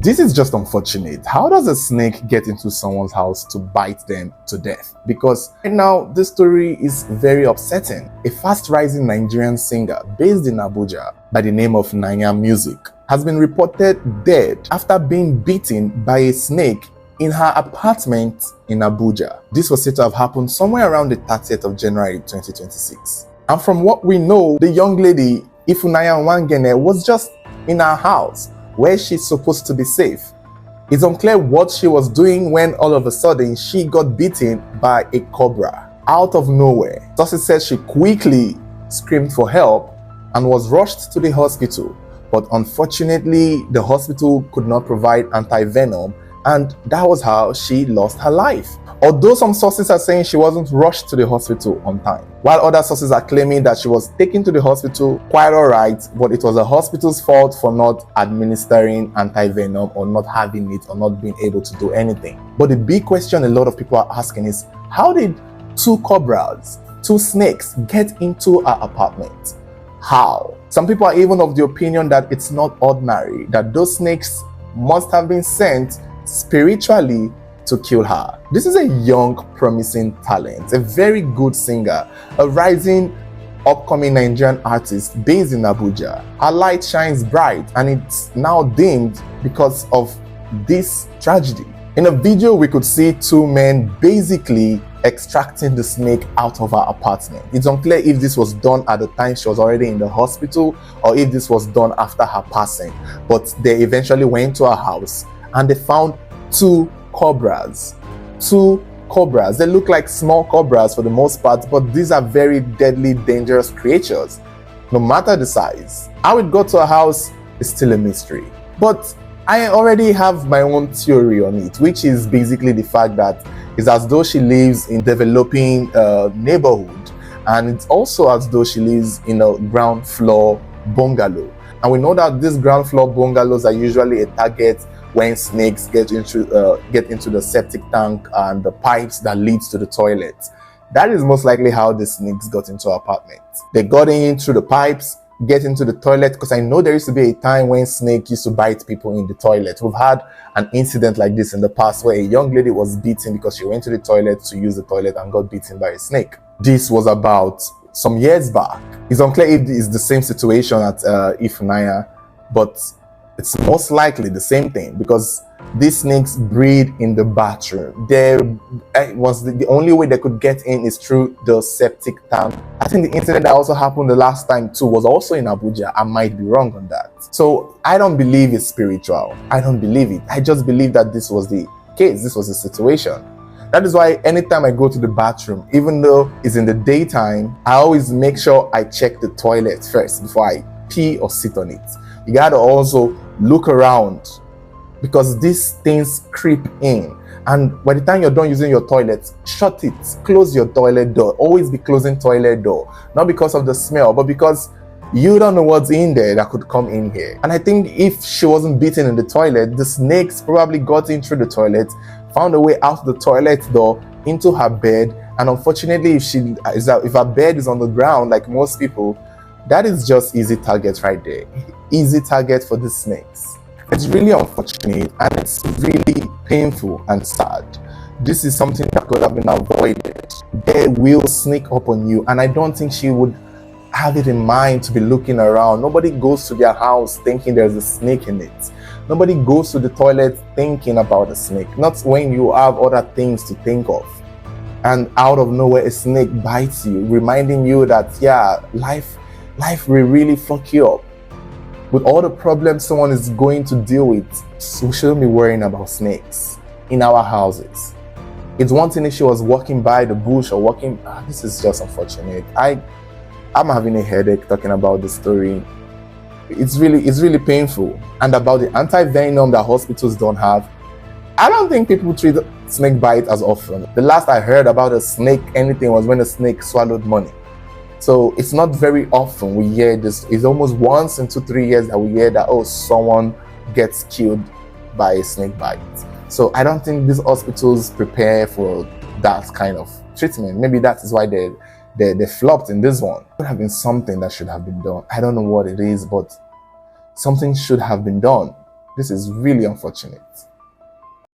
This is just unfortunate. How does a snake get into someone's house to bite them to death? Because right now, this story is very upsetting. A fast-rising Nigerian singer based in Abuja by the name of Nanya Music has been reported dead after being bitten by a snake in her apartment in Abuja. This was said to have happened somewhere around the 30th of January 2026. And from what we know, the young lady, Ifunanya Nwagene, was just in her house where she's supposed to be safe. It's unclear what she was doing when all of a sudden she got bitten by a cobra out of nowhere. Sources said she quickly screamed for help and was rushed to the hospital. But unfortunately, the hospital could not provide anti-venom, and that was how she lost her life. Although some sources are saying she wasn't rushed to the hospital on time, while other sources are claiming that she was taken to the hospital quite alright, but it was the hospital's fault for not administering anti-venom or not having it or not being able to do anything. But the big question a lot of people are asking is, how did two cobras, two snakes, get into our apartment? How? Some people are even of the opinion that it's not ordinary, that those snakes must have been sent spiritually to kill her. This is a young, promising talent, a very good singer, a rising, upcoming Nigerian artist based in Abuja. Her light shines bright and it's now dimmed because of this tragedy. In a video, we could see two men basically extracting the snake out of her apartment. It's unclear if this was done at the time she was already in the hospital or if this was done after her passing, but they eventually went to her house and they found two cobras. They look like small cobras for the most part, but these are very deadly, dangerous creatures, no matter the size. How it got to her house is still a mystery. But I already have my own theory on it, which is basically the fact that it's as though she lives in a developing neighborhood, and it's also as though she lives in a ground floor bungalow. And we know that these ground floor bungalows are usually a target when snakes get into the septic tank and the pipes that leads to the toilet. That is most likely how the snakes got into our apartment. They got in through the pipes, get into the toilet, because I know there used to be a time when snake used to bite people in the toilet. We've had an incident like this in the past where a young lady was beaten because she went to the toilet to use the toilet and got bitten by a snake. This was about some years back. It's unclear if it's the same situation at Ifunanya, but it's most likely the same thing because these snakes breed in the bathroom. The only way they could get in is through the septic tank. I think the incident that also happened the last time too was also in Abuja. I might be wrong on that. So I don't believe it's spiritual. I don't believe it. I just believe that this was the case. This was the situation. That is why anytime I go to the bathroom, even though it's in the daytime, I always make sure I check the toilet first before I pee or sit on it. You gotta also look around because these things creep in, and by the time you're done using your toilet, shut it, close your toilet door. Always be closing toilet door, not because of the smell, but because you don't know what's in there that could come in here. And I think if she wasn't bitten in the toilet, the snakes probably got in through the toilet, found a way out the toilet door into her bed, and unfortunately if her bed is on the ground like most people, that is just easy target right there. Easy target for the snakes. It's really unfortunate and it's really painful and sad. This is something that could have been avoided. They will sneak up on you, and I don't think she would have it in mind to be looking around. Nobody goes to their house thinking there's a snake in it. Nobody goes to the toilet thinking about a snake. Not when you have other things to think of. And out of nowhere, a snake bites you, reminding you that, yeah, life will really fuck you up. With all the problems someone is going to deal with, we shouldn't be worrying about snakes in our houses. It's one thing if she was walking by the bush or walking. This is just unfortunate. I'm having a headache talking about the story. It's really painful. And about the anti-venom that hospitals don't have, I don't think people treat snake bite as often. The last I heard about a snake anything was when a snake swallowed money. So it's not very often we hear this. It's almost once in 2-3 years that we hear that, oh, someone gets killed by a snake bite. So I don't think these hospitals prepare for that kind of treatment. Maybe that is why they flopped in this one. There could have been something that should have been done. I don't know what it is, but something should have been done. This is really unfortunate.